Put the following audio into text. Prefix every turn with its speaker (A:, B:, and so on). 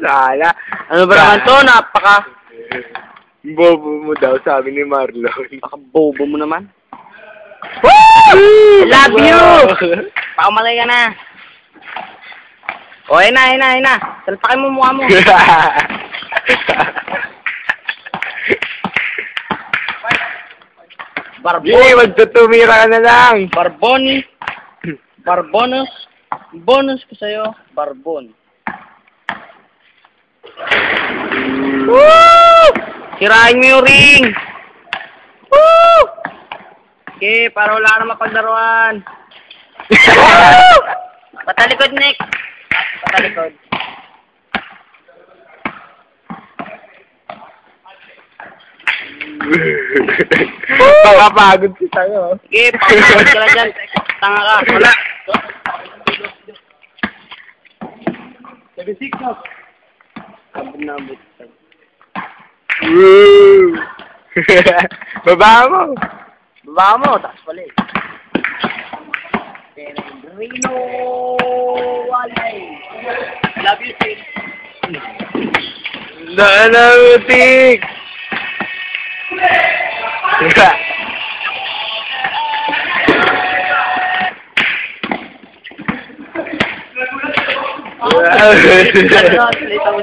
A: Sala.
B: Ano ba naman to?
A: Bobo mo daw, sabi ni Marlon.
B: Napaka-bobo mo naman.
A: Woo!
B: Love you! Paumalay ka na. O, ayun na. Salpakin mo mukha mo.
A: Gini, magtutumira ka na lang.
B: Barboni. Bonus ko sa'yo. Barbon. Woo! Sirain mo yung ring. Woo! Okay, para wala na mapaglaruan. Patalikod, Nick. Patalikod.
A: Pakapagod si tayo.
B: Okay, pakapagod ka na dyan. Tanga ka. Wala.
A: 76 na.
B: Abot.
A: Woo! Baba mo.
B: Baba mo, taas pala eh. Rino Walay. Love you, sis.
A: Utik!
B: Ano, late ako